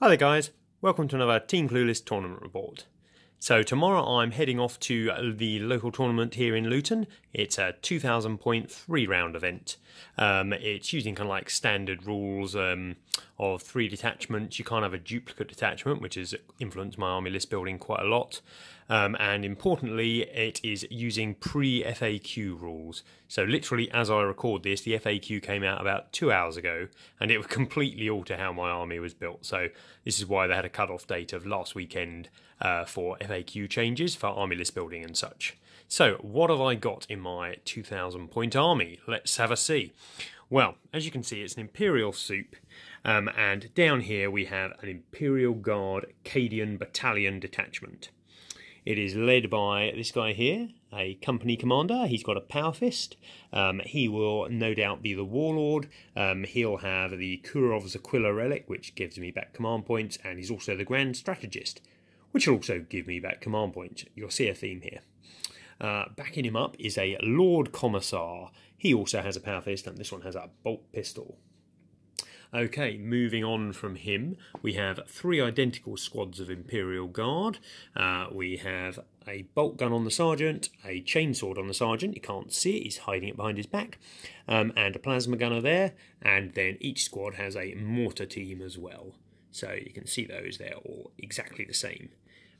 Hi there guys, welcome to another Team Clueless tournament report. So tomorrow I'm heading off to the local tournament here in Luton. It's a 2000 point 3-round event. It's using kind of like standard rules of 3 detachments. You can't have a duplicate detachment, which has influenced my army list building quite a lot. And importantly, it is using pre-FAQ rules. So literally as I record this, the FAQ came out about 2 hours ago, and it would completely alter how my army was built. So this is why they had a cut-off date of last weekend for FAQ changes for army list building and such. So what have I got in my 2000 point army? Let's have a see. Well, as you can see, it's an Imperial soup, and down here we have an Imperial Guard Cadian Battalion detachment. It is led by this guy here, a company commander. He's got a power fist. He will no doubt be the warlord. He'll have the Kurov's Aquila relic, which gives me back command points, and he's also the grand strategist, which will also give me back command points. You'll see a theme here. Backing him up is a Lord Commissar. He also has a power fist, and this one has a bolt pistol. Okay, moving on from him, we have 3 identical squads of Imperial Guard. We have a bolt gun on the sergeant, a chainsword on the sergeant, you can't see it, he's hiding it behind his back, and a plasma gunner there, and then each squad has a mortar team as well. So you can see those, they're all exactly the same.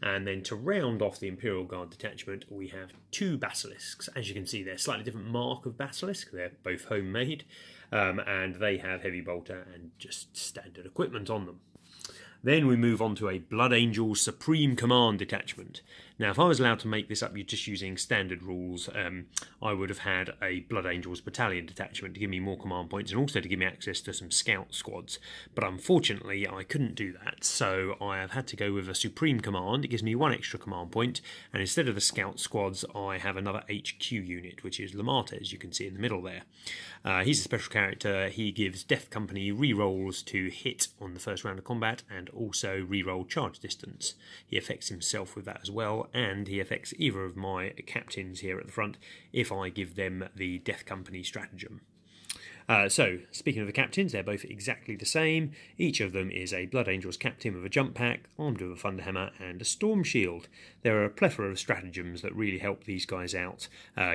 And then to round off the Imperial Guard detachment, we have 2 basilisks. As you can see, they're slightly different mark of basilisk. They're both homemade, and they have heavy bolter and just standard equipment on them. Then we move on to a Blood Angels Supreme Command detachment. Now, if I was allowed to make this up just using standard rules, I would have had a Blood Angels Battalion detachment to give me more command points and also to give me access to some scout squads. But unfortunately, I couldn't do that, so I have had to go with a Supreme Command. It gives me 1 extra command point, and instead of the scout squads, I have another HQ unit, which is Lamarte, as you can see in the middle there. He's a special character. He gives Death Company re-rolls to hit on the first round of combat, and also re-roll charge distance. He affects himself with that as well, and he affects either of my captains here at the front if I give them the Death Company stratagem. So, speaking of the captains, they're both exactly the same. Each of them is a Blood Angels captain with a jump pack, armed with a thunderhammer and a storm shield. There are a plethora of stratagems that really help these guys out,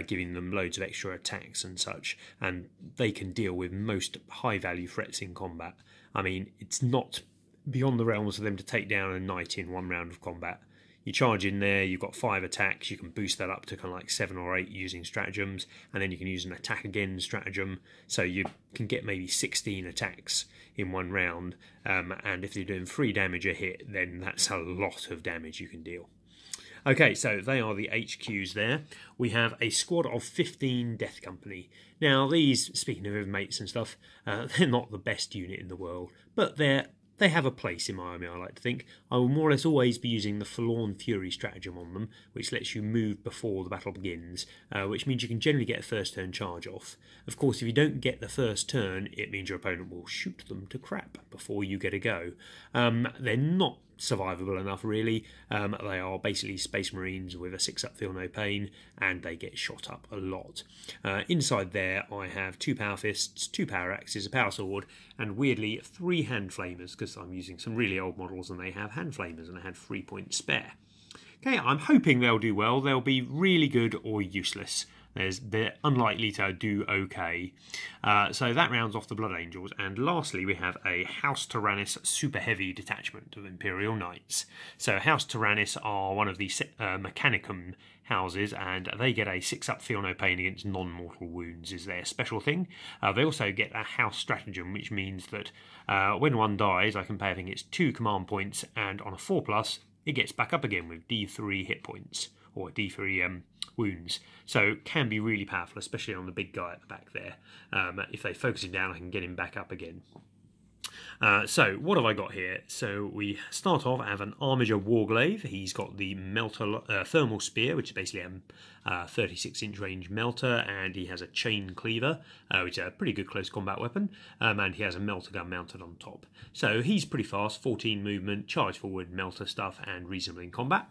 giving them loads of extra attacks and such, and they can deal with most high-value threats in combat. I mean, it's not beyond the realms for them to take down a knight in 1 round of combat. You charge in there, you've got 5 attacks, you can boost that up to kind of like 7 or 8 using stratagems, and then you can use an attack again stratagem, so you can get maybe 16 attacks in 1 round, and if you're doing 3 damage a hit, then that's a lot of damage you can deal. Okay, so they are the HQs there. We have a squad of 15 Death Company. Now these, speaking of mates and stuff, they're not the best unit in the world, but they have a place in my army, I like to think. I will more or less always be using the Forlorn Fury stratagem on them, which lets you move before the battle begins, which means you can generally get a first turn charge off. Of course, if you don't get the first turn, it means your opponent will shoot them to crap before you get a go. They're not survivable enough, really. They are basically Space Marines with a 6-up feel no pain, and they get shot up a lot. Inside there I have 2 power fists, 2 power axes, a power sword, and weirdly 3 hand flamers, because I'm using some really old models and they have hand flamers, and I had 3 points spare. Okay, I'm hoping they'll do well. They'll be really good or useless. They're unlikely to do okay. So that rounds off the Blood Angels. And lastly, we have a House Tyrannus super heavy detachment of Imperial Knights. So House Tyrannus are one of the Mechanicum houses, and they get a 6-up feel no pain against non-mortal wounds is their special thing. They also get a House Stratagem, which means that when one dies, I can pay, I think it's 2 command points, and on a 4+, it gets back up again with D3 hit points, or D3 wounds, so can be really powerful, especially on the big guy at the back there. If they focus him down, I can get him back up again. So what have I got here? So we start off, I have an Armiger Warglaive. He's got the melter thermal spear, which is basically a 36-inch range melter, and he has a chain cleaver, which is a pretty good close combat weapon, and he has a melter gun mounted on top. So he's pretty fast, 14 movement, charge forward, melter stuff, and reasonable in combat.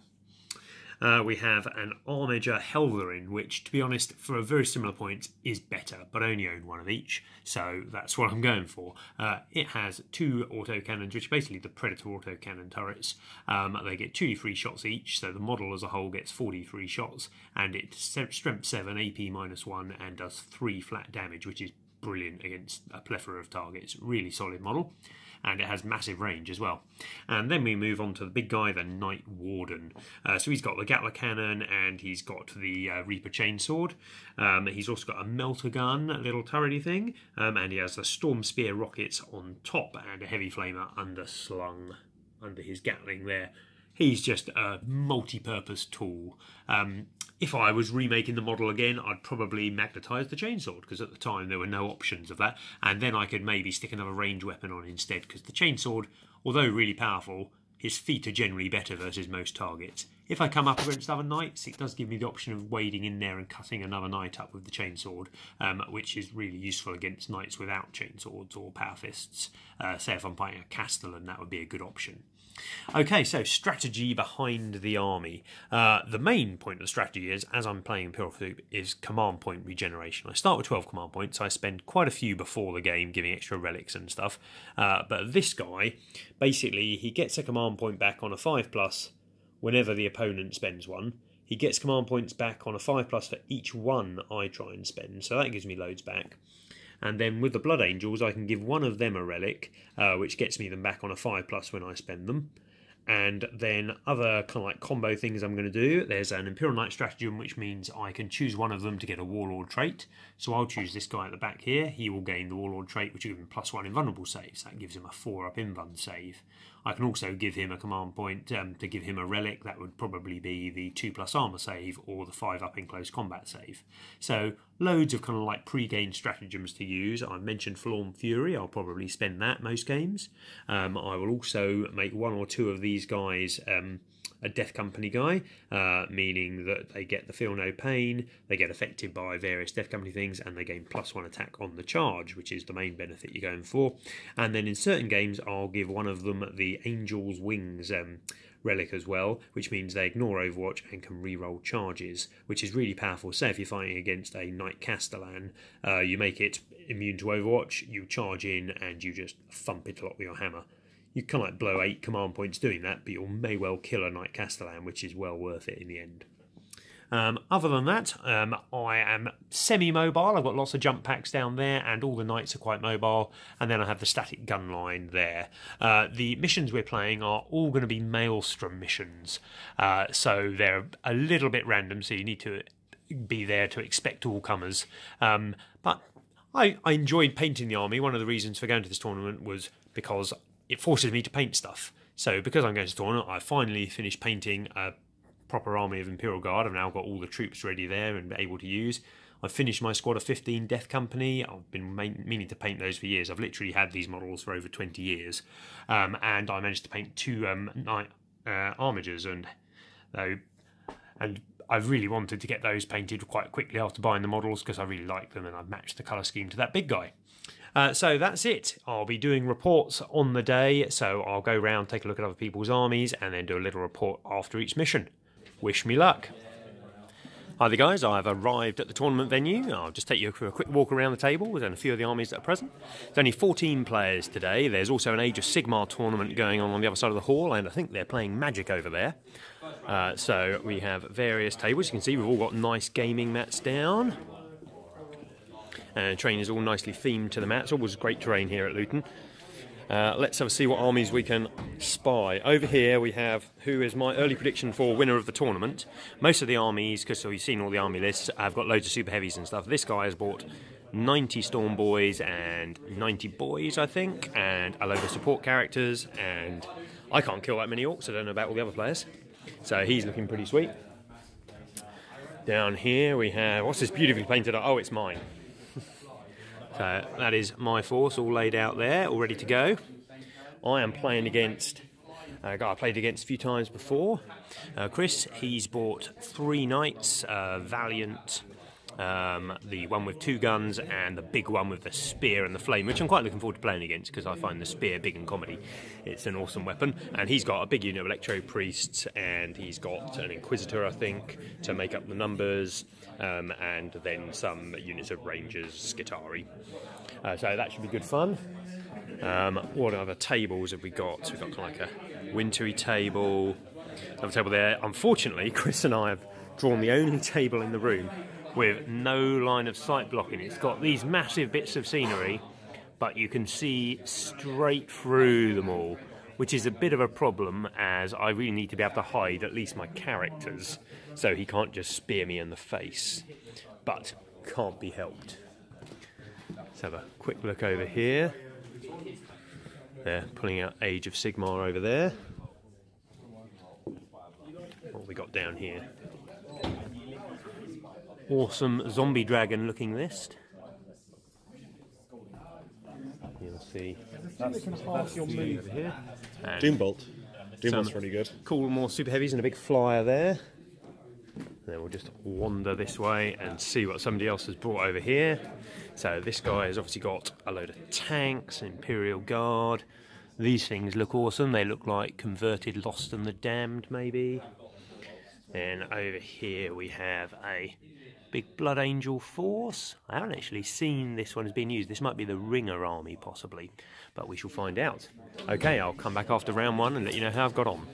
We have an Armiger Helverin, which, to be honest, for a very similar point, is better, but I only own one of each, so that's what I'm going for. It has 2 autocannons, which are basically the Predator autocannon turrets. They get 2d3 shots each, so the model as a whole gets 43 shots, and it's strength 7, AP -1, and does 3 flat damage, which is brilliant against a plethora of targets. Really solid model. And it has massive range as well. And then we move on to the big guy, the Night Warden. So he's got the Gatler cannon, and he's got the Reaper chainsword. He's also got a melter gun, a little turrety thing, and he has the Storm Spear rockets on top and a heavy flamer underslung under his Gatling there. He's just a multi-purpose tool. If I was remaking the model again, I'd probably magnetise the chainsword, because at the time there were no options of that, and then I could maybe stick another range weapon on instead, because the chainsword, although really powerful, his feet are generally better versus most targets. If I come up against other knights, it does give me the option of wading in there and cutting another knight up with the chainsword, which is really useful against knights without chainswords or power fists. Say if I'm fighting a castellan, that would be a good option. Okay, so strategy behind the army. The main point of the strategy is, as I'm playing Imperial Soup, is command point regeneration. I start with 12 command points. I spend quite a few before the game giving extra relics and stuff. But this guy, basically, he gets a command point back on a 5+ whenever the opponent spends one. He gets command points back on a 5+ for each one I try and spend, so that gives me loads back. And then with the Blood Angels, I can give one of them a relic, which gets me them back on a 5+ when I spend them. And then other kind of like combo things I'm going to do. There's an Imperial Knight stratagem, which means I can choose one of them to get a Warlord trait. So I'll choose this guy at the back here. He will gain the Warlord trait, which will give him +1 invulnerable saves. That gives him a 4-up invuln save. I can also give him a command point to give him a relic. That would probably be the 2+ armor save or the 5-up in close combat save. So loads of kind of like pre-game stratagems to use. I mentioned Forlorn Fury. I'll probably spend that most games. I will also make 1 or 2 of these guys a Death Company guy, meaning that they get the Feel No Pain, they get affected by various Death Company things, and they gain +1 attack on the charge, which is the main benefit you're going for. And then in certain games, I'll give one of them the Angel's Wings relic as well, which means they ignore Overwatch and can reroll charges, which is really powerful. Say if you're fighting against a Knight Castellan, you make it immune to Overwatch, you charge in, and you just thump it a lot with your hammer. You can like blow 8 command points doing that, but you may well kill a Knight Castellan, which is well worth it in the end. Other than that, I am semi-mobile. I've got lots of jump packs down there, and all the knights are quite mobile. And then I have the static gun line there. The missions we're playing are all going to be Maelstrom missions, so they're a little bit random, so you need to be there to expect all comers. But I enjoyed painting the army. One of the reasons for going to this tournament was because it forces me to paint stuff. So because I'm going to the tournament, I finally finished painting a proper army of Imperial Guard. I've now got all the troops ready there and able to use. I've finished my squad of 15 Death Company. I've been meaning to paint those for years. I've literally had these models for over 20 years. And I managed to paint 2 Knight Armigers, and I've really wanted to get those painted quite quickly after buying the models because I really like them and I've matched the colour scheme to that big guy. So that's it. I'll be doing reports on the day, so I'll go around, take a look at other people's armies, and then do a little report after each mission. Wish me luck. Hi there guys, I've arrived at the tournament venue. I'll just take you for a quick walk around the table and a few of the armies that are present. There's only 14 players today. There's also an Age of Sigmar tournament going on the other side of the hall, and I think they're playing Magic over there. So we have various tables. You can see we've all got nice gaming mats down. And terrain is all nicely themed to the mats. Always great terrain here at Luton. Let's have a see what armies we can spy. Over here we have who is my early prediction for winner of the tournament. Most of the armies, because you've seen all the army lists, I've got loads of super heavies and stuff. This guy has bought 90 Storm Boys and 90 Boys, I think, and a load of support characters, and I can't kill that many orcs. I don't know about all the other players. So he's looking pretty sweet. Down here we have, what's this beautifully painted? Oh, it's mine. So that is my force all laid out there, all ready to go. I am playing against a guy I played against a few times before. Chris, he's bought 3 knights, Valiant, the one with 2 guns, and the big one with the spear and the flame, which I'm quite looking forward to playing against because I find the spear big in comedy. It's an awesome weapon, and he's got a big unit of electro priests, and he's got an inquisitor, I think, to make up the numbers, and then some units of rangers, Skitari. So that should be good fun. What other tables have we got? So we've got kind of like a wintry table, another table there. Unfortunately, Chris and I have drawn the only table in the room with no line of sight blocking. It's got these massive bits of scenery, but you can see straight through them all, which is a bit of a problem, as I really need to be able to hide at least my characters, so he can't just spear me in the face. But can't be helped. Let's have a quick look over here. They're pulling out Age of Sigmar over there. What have we got down here? Awesome zombie dragon looking list. You'll see that's your move over here. Doombolt. Doombolt's really good. Cool, more super heavies and a big flyer there. And then we'll just wander this way and see what somebody else has brought over here. So this guy has obviously got a load of tanks, Imperial Guard. These things look awesome. They look like converted Lost and the Damned, maybe. And over here we have a big Blood Angel force. I haven't actually seen this one as being used. This might be the Ringer army, possibly, but we shall find out. Okay, I'll come back after round 1 and let you know how I've got on.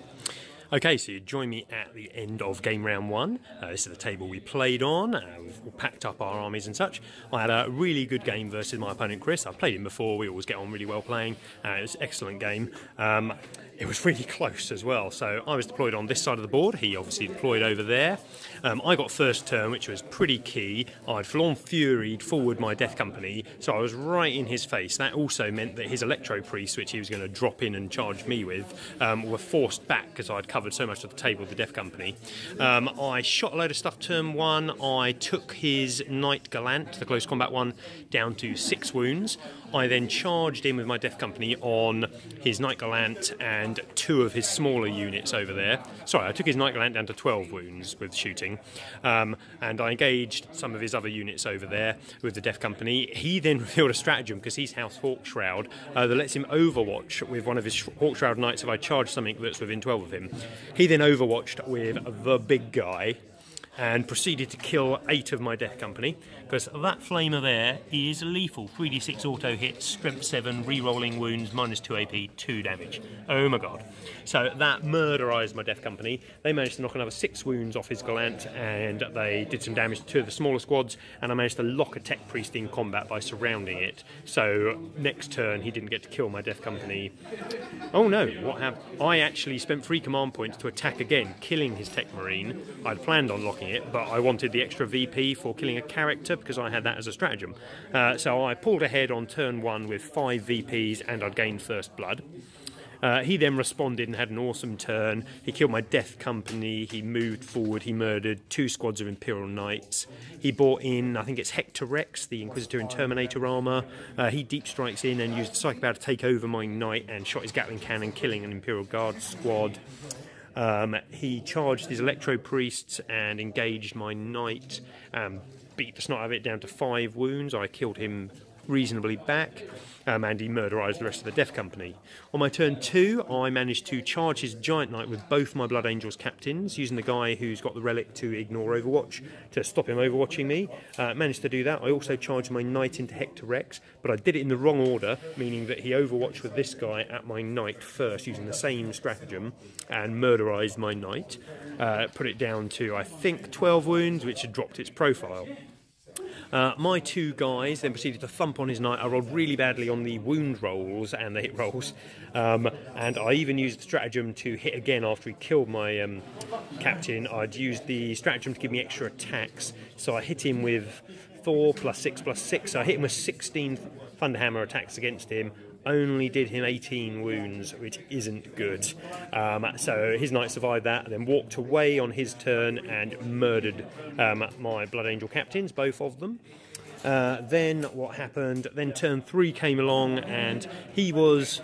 Okay, so you join me at the end of game round 1. This is the table we played on. We've all packed up our armies and such. I had a really good game versus my opponent Chris. I've played him before. We always get on really well playing. It was an excellent game. It was really close as well. So I was deployed on this side of the board. He obviously deployed over there. I got first turn, which was pretty key. I'd full-on furied forward my death company, so I was right in his face. That also meant that his electro priests, which he was going to drop in and charge me with, were forced back because I'd covered so much of the table with the death company. I shot a load of stuff turn 1. I took his Knight Gallant, the close combat one, down to 6 wounds. I then charged in with my death company on his Knight Gallant and 2 of his smaller units over there. Sorry, I took his Knight Gallant down to 12 wounds with shooting, and I engaged some of his other units over there with the death company. He then revealed a stratagem, because he's House Hawkshroud, that lets him overwatch with one of his Hawkshroud knights if I charge something that's within 12 of him. He then overwatched with the big guy and proceeded to kill 8 of my death company, because that flamer there is lethal. 3d6 auto hit, strength 7, re-rolling wounds, -2 AP, 2 damage. Oh my god. So that murderized my death company. They managed to knock another 6 wounds off his Gallant, and they did some damage to 2 of the smaller squads, and I managed to lock a tech priest in combat by surrounding it. So next turn he didn't get to kill my death company. Oh no, what happened? I actually spent 3 command points to attack again, killing his tech marine. I'd planned on locking it, but I wanted the extra VP for killing a character because I had that as a stratagem. So I pulled ahead on turn 1 with 5 VPs, and I'd gained first blood. He then responded and had an awesome turn. He killed my death company, he moved forward, he murdered 2 squads of Imperial Knights. He brought in, I think it's Hector Rex, the Inquisitor in Terminator armour. He deep strikes in and used the Psychic Power to take over my knight and shot his Gatling cannon, killing an Imperial Guard squad. He charged his electro priests and engaged my knight, beat the snot out of it down to 5 wounds. I killed him reasonably back, and he murderized the rest of the death company. On my turn 2, I managed to charge his giant knight with both my Blood Angels captains, using the guy who's got the relic to ignore Overwatch to stop him overwatching me. Managed to do that. I also charged my knight into Hector Rex, but I did it in the wrong order, meaning that he overwatched with this guy at my knight first, using the same stratagem, and murderized my knight. Put it down to, I think, 12 wounds, which had dropped its profile. My 2 guys then proceeded to thump on his knight. I rolled really badly on the wound rolls and the hit rolls, and I even used the stratagem to hit again after he killed my captain. I'd used the stratagem to give me extra attacks, so I hit him with 4 + 6 + 6. So I hit him with 16 Thunderhammer attacks against him. Only did him 18 wounds, which isn't good. So his knight survived that, and then walked away on his turn and murdered my Blood Angel captains, both of them. Then what happened? Then turn 3 came along, and he was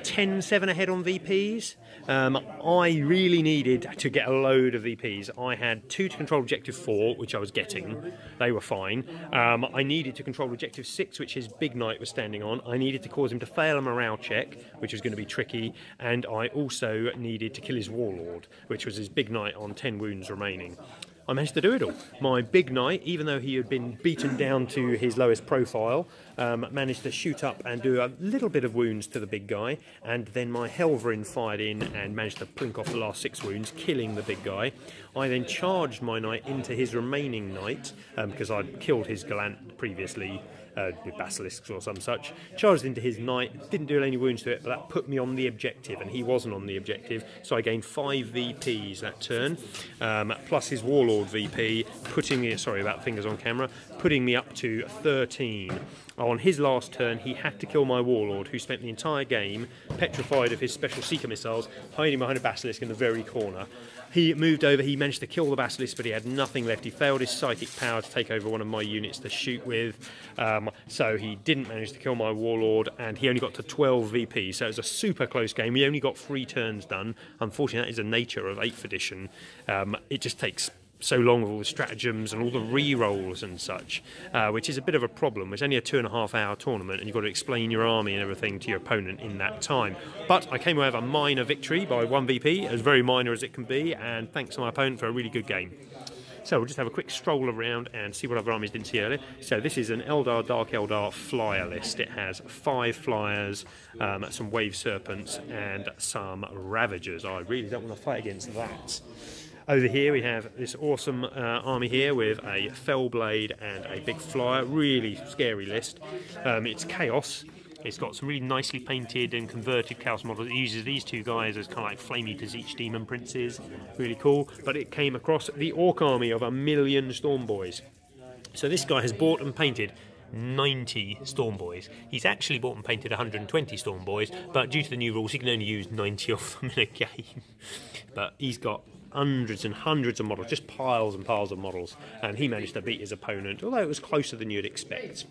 10-7 ahead on VPs. I really needed to get a load of VPs. I had 2 to control objective 4, which I was getting. They were fine. I needed to control objective 6, which his big knight was standing on. I needed to cause him to fail a morale check, which was going to be tricky. And I also needed to kill his warlord, which was his big knight on 10 wounds remaining. I managed to do it all. My big knight, even though he had been beaten down to his lowest profile, managed to shoot up and do a little bit of wounds to the big guy, and then my Helverin fired in and managed to plink off the last 6 wounds, killing the big guy. I then charged my knight into his remaining knight, because I'd killed his Gallant previously, with basilisks or some such. Charged into his knight, didn't do any wounds to it, but that put me on the objective, and he wasn't on the objective, so I gained 5 VPs that turn, plus his warlord VP, putting me, sorry about fingers on camera, putting me up to 13. On his last turn, he had to kill my warlord, who spent the entire game petrified of his special seeker missiles, hiding behind a basilisk in the very corner. He moved over, he managed to kill the basilisk, but he had nothing left. He failed his psychic power to take over one of my units to shoot with, so he didn't manage to kill my warlord, and he only got to 12 VP, so it was a super close game. We only got 3 turns done. Unfortunately, that is the nature of 8th edition. It just takes so long with all the stratagems and all the re-rolls and such, which is a bit of a problem. It's only a 2.5-hour tournament, and you've got to explain your army and everything to your opponent in that time. But I came away with a minor victory by 1 VP, as very minor as it can be, and thanks to my opponent for a really good game. So we'll just have a quick stroll around and see what other armies didn't see earlier. So this is an Eldar, Dark Eldar flyer list. It has 5 flyers, some wave serpents, and some ravagers. I really don't want to fight against that. Over here we have this awesome army here with a Fellblade and a big flyer. Really scary list. It's Chaos. It's got some really nicely painted and converted Chaos models. It uses these 2 guys as kind of like Flame Eaters, each demon princes. Really cool. But it came across the Orc army of 1,000,000 Stormboys. So this guy has bought and painted 90 Stormboys. He's actually bought and painted 120 Stormboys, but due to the new rules, he can only use 90 of them in a game. But he's got hundreds and hundreds of models, just piles and piles of models, and he managed to beat his opponent, although it was closer than you'd expect.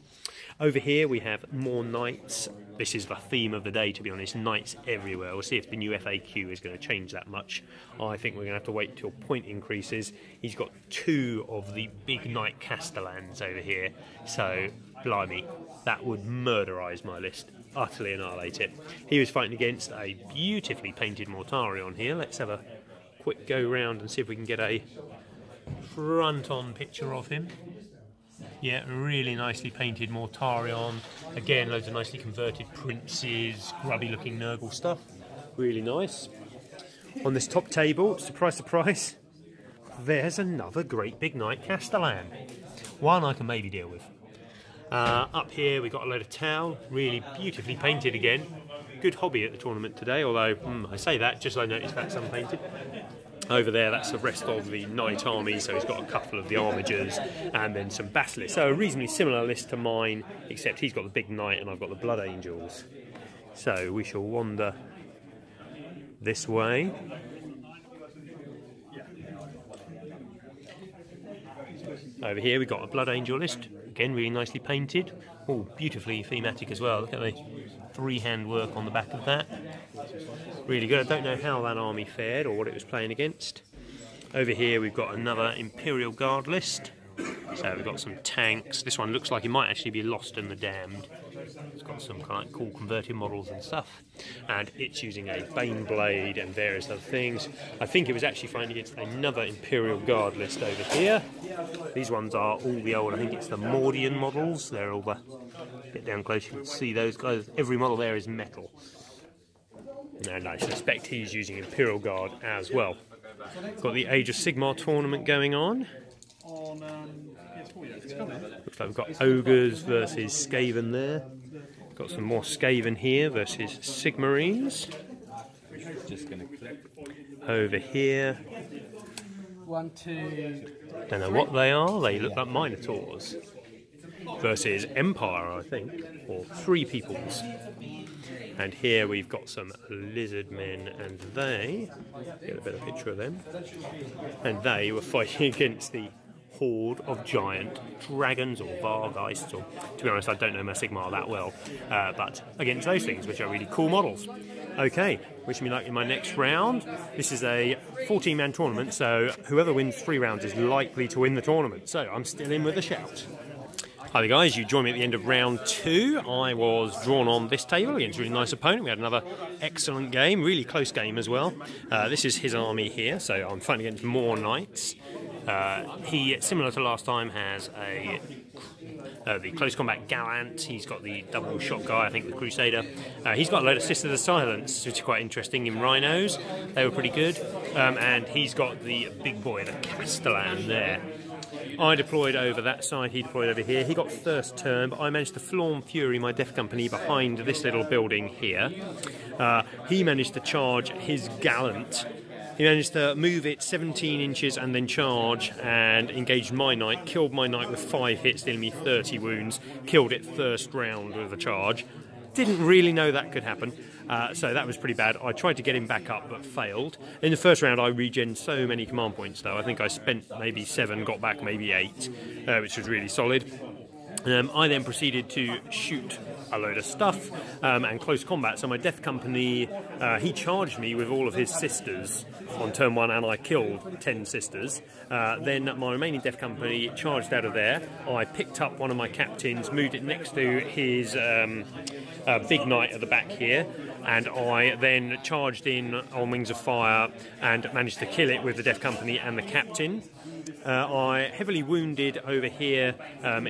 Over here we have more knights. This is the theme of the day, to be honest, knights everywhere. We'll see if the new FAQ is going to change that much. I think we're going to have to wait till point increases. He's got 2 of the big knight Castellans over here, so blimey, that would murderize my list, utterly annihilate it. He was fighting against a beautifully painted Mortarion here. Let's have a quick go round and see if we can get a front-on picture of him. Yeah, really nicely painted Mortarion. Again, loads of nicely converted princes, grubby-looking Nurgle stuff. Really nice. On this top table, surprise, surprise, there's another great big knight Castellan. One I can maybe deal with. Up here we've got a load of Tau, really beautifully painted again. Good hobby at the tournament today, although I say that just as I noticed that's unpainted. Over there, that's the rest of the knight army, so he's got a couple of the armigers and then some basilisks. So a reasonably similar list to mine, except he's got the big knight and I've got the blood angels. So we shall wander this way. Over here we've got a blood angel list, again really nicely painted, all beautifully thematic as well. Look at the 3-hand work on the back of that. Really good. I don't know how that army fared or what it was playing against. Over here we've got another Imperial Guard list. So we've got some tanks. This one looks like it might actually be Lost in the Damned. It's got some kind of cool converted models and stuff. And it's using a Bane Blade and various other things. I think it was actually fighting against another Imperial Guard list over here. These ones are all the old, I think it's the Mordian models. They're all the, get down close, you can see those guys. Every model there is metal. And I suspect he's using Imperial Guard as well. Got the Age of Sigmar tournament going on. Looks like we've got Ogres versus Skaven there. Got some more Skaven here versus Sigmarines. Over here. Don't know what they are. They look like Minotaurs. Versus Empire, I think. Or Three Peoples. And here we've got some lizard men, and they, get a better picture of them, and they were fighting against the horde of giant dragons or Vargheists, or to be honest, I don't know my Sigmar that well, but against those things, which are really cool models. Okay, wish me luck in my next round. This is a 14-man tournament, so whoever wins 3 rounds is likely to win the tournament. So I'm still in with a shout. Hi there guys, you joined me at the end of round 2. I was drawn on this table against a really nice opponent. We had another excellent game, really close game as well. This is his army here, so I'm fighting against more knights. He, similar to last time, has the close combat Gallant. He's got the double shot guy, I think the Crusader. He's got a load of Sisters of Silence, which is quite interesting, in Rhinos. They were pretty good. And he's got the big boy, the Castellan there. I deployed over that side, he deployed over here. He got first turn, but I managed to Florn Fury my Death Company behind this little building here. He managed to charge his Gallant. He managed to move it 17 inches and then charge and engaged my knight, killed my knight with 5 hits, dealing me 30 wounds, killed it first round with a charge. Didn't really know that could happen, so that was pretty bad. I tried to get him back up but failed. In the first round I regened so many command points though. I think I spent maybe 7, got back maybe 8, which was really solid. I then proceeded to shoot a load of stuff and close combat. So my Death Company, he charged me with all of his sisters on turn 1 and I killed 10 sisters. Then my remaining Death Company charged out of there. I picked up one of my captains, moved it next to his big knight at the back here, and I then charged in on Wings of Fire and managed to kill it with the Death Company and the captain. I heavily wounded over here,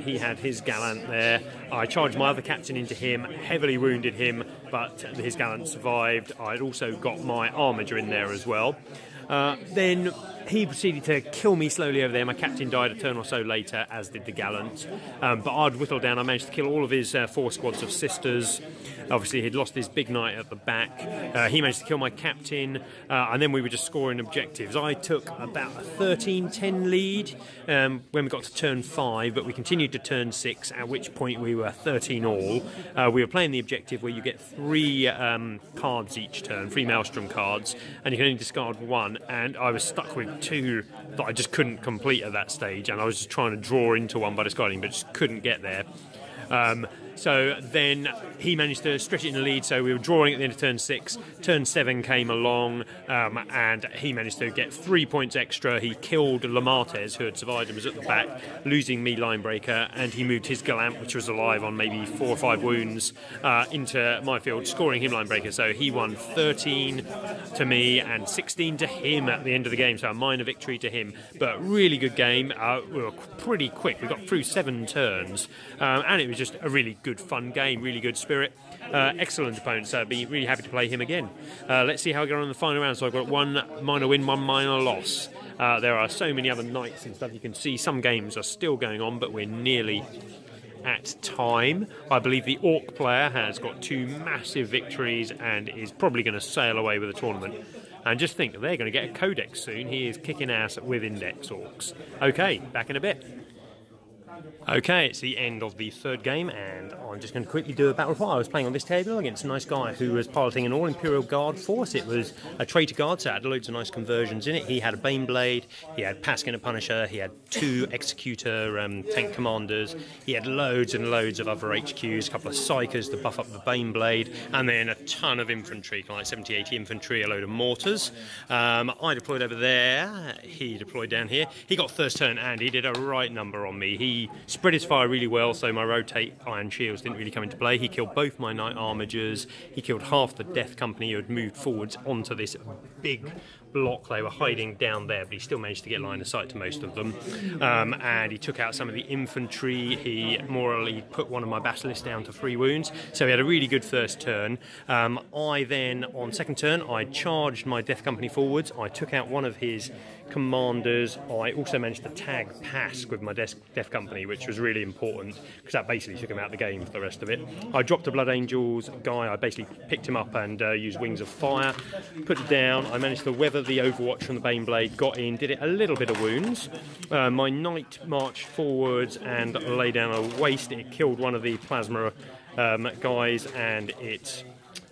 he had his Gallant there. I charged my other captain into him, heavily wounded him, but his Gallant survived. I'd also got my Armiger in there as well. Then he proceeded to kill me slowly over there. My captain died a turn or so later, as did the Gallant. But I'd whittled down, I managed to kill all of his 4 squads of sisters. Obviously he'd lost his big knight at the back. He managed to kill my captain, and then we were just scoring objectives. I took about a 13-10 lead when we got to turn 5, but we continued to turn 6, at which point we were 13 all. We were playing the objective where you get 3 cards each turn, 3 Maelstrom cards, and you can only discard 1, and I was stuck with 2 that I just couldn't complete at that stage, and I was just trying to draw into one by discarding, but just couldn't get there. So then he managed to stretch it in the lead, so we were drawing at the end of turn 6. Turn 7 came along, and he managed to get 3 points extra. He killed Lamartez, who had survived and was at the back, losing me Linebreaker, and he moved his Gallant, which was alive on maybe 4 or 5 wounds, into my field, scoring him Linebreaker. So he won 13 to me and 16 to him at the end of the game, so a minor victory to him. But really good game. We were pretty quick. We got through 7 turns, and it was just a really good fun game, really good spirit. Excellent opponent, so I'd be really happy to play him again. Let's see how I get on in the final round. So I've got 1 minor win, 1 minor loss. There are so many other knights and stuff. You can see some games are still going on, but we're nearly at time. I believe the Orc player has got 2 massive victories and is probably going to sail away with the tournament. And just think, they're going to get a Codex soon. He is kicking ass with Index Orcs. Okay, back in a bit. Okay, it's the end of the 3rd game, and I'm just going to quickly do a battle report. I was playing on this table against a nice guy who was piloting an all-Imperial Guard force. It was a traitor guard, so it had loads of nice conversions in it. He had a Baneblade, he had Paskin a Punisher, he had 2 Executor tank commanders, he had loads and loads of other HQs, a couple of Psychers to buff up the Baneblade, and then a ton of infantry, like 70-80 infantry, a load of mortars. I deployed over there, he deployed down here. He got first turn, and he did a right number on me. He spread his fire really well, so my rotate iron shields didn't really come into play. He killed both my knight armigers. He killed half the Death Company who had moved forwards onto this big block. They were hiding down there, but he still managed to get line of sight to most of them. And he took out some of the infantry. He morally put one of my basilisks down to 3 wounds, so he had a really good first turn. I then, on second turn, I charged my Death Company forwards. I took out one of his commanders. I also managed to tag Pask with my Death Company, which was really important because that basically took him out of the game for the rest of it. I dropped a Blood Angels guy. I basically picked him up and used Wings of Fire, put it down. I managed to weather the Overwatch from the Baneblade, got in, did it a little bit of wounds. My knight marched forwards and lay down a waste. It killed one of the Plasma guys, and it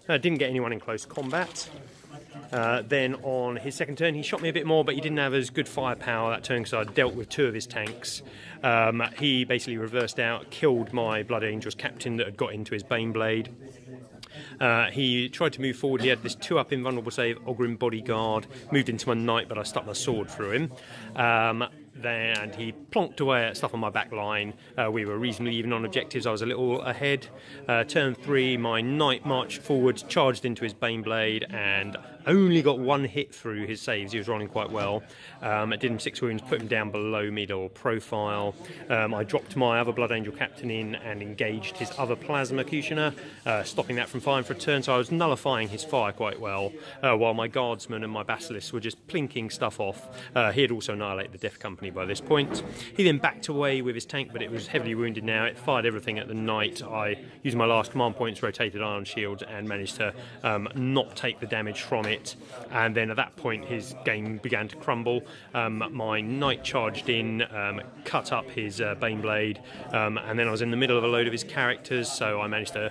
didn't get anyone in close combat. Then on his second turn he shot me a bit more, but he didn't have as good firepower that turn because I dealt with 2 of his tanks. He basically reversed out, killed my Blood Angels captain that had got into his Baneblade. He tried to move forward. He had this 2-up invulnerable save, Ogrim Bodyguard, moved into my knight, but I stuck my sword through him. And he plonked away at stuff on my back line. We were reasonably even on objectives. I was a little ahead. Turn 3, my knight marched forward, charged into his Baneblade, and only got 1 hit through his saves. He was rolling quite well. It did him 6 wounds, put him down below middle profile. I dropped my other Blood Angel captain in and engaged his other Plasma Cutioner, stopping that from firing for a turn, so I was nullifying his fire quite well, while my Guardsmen and my Basilisks were just plinking stuff off. He had also annihilated the Death Company by this point. He then backed away with his tank, but it was heavily wounded now. It fired everything at the knight. I used my last command points, rotated iron shields, and managed to not take the damage from it. And then at that point his game began to crumble. My knight charged in, cut up his Baneblade, and then I was in the middle of a load of his characters, so I managed to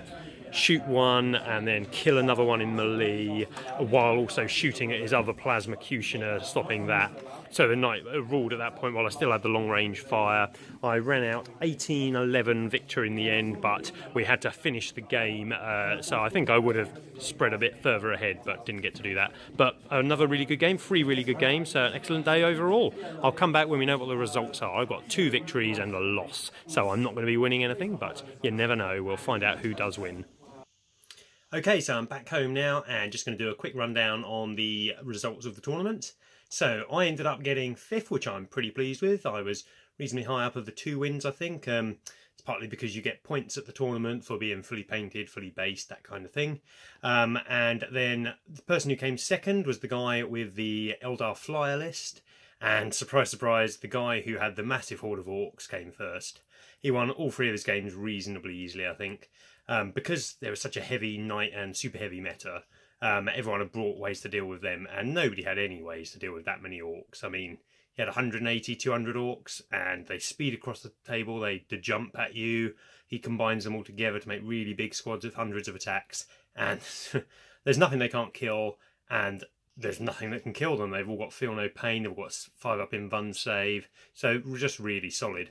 shoot one and then kill another one in melee, while also shooting at his other Plasma Cutioner, stopping that. So the knight ruled at that point while I still had the long range fire. I ran out 18-11 victor in the end, but we had to finish the game, so I think I would have spread a bit further ahead, but didn't get to do that. But another really good game, 3 really good games, so an excellent day overall. I'll come back when we know what the results are. I've got 2 victories and a loss, so I'm not going to be winning anything, but you never know. We'll find out who does win. Okay, so I'm back home now and just going to do a quick rundown on the results of the tournament. So I ended up getting 5th, which I'm pretty pleased with. I was reasonably high up of the 2 wins, I think. It's partly because you get points at the tournament for being fully painted, fully based, that kind of thing. And then the person who came 2nd was the guy with the Eldar Flyer list. And surprise, surprise, the guy who had the massive horde of orcs came 1st. He won all 3 of his games reasonably easily, I think. Because there was such a heavy knight and super heavy meta, everyone had brought ways to deal with them, and nobody had any ways to deal with that many orcs. I mean, he had 180, 200 orcs, and they speed across the table, they jump at you. He combines them all together to make really big squads with hundreds of attacks, and there's nothing they can't kill, and there's nothing that can kill them. They've all got Feel No Pain, they've got 5-up invuln save, so just really solid.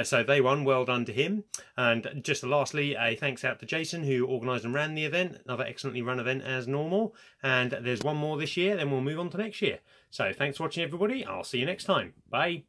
So they won, well done to him. And just lastly, a thanks out to Jason, who organised and ran the event, another excellently run event as normal. And there's one more this year, then we'll move on to next year. So thanks for watching everybody, I'll see you next time. Bye.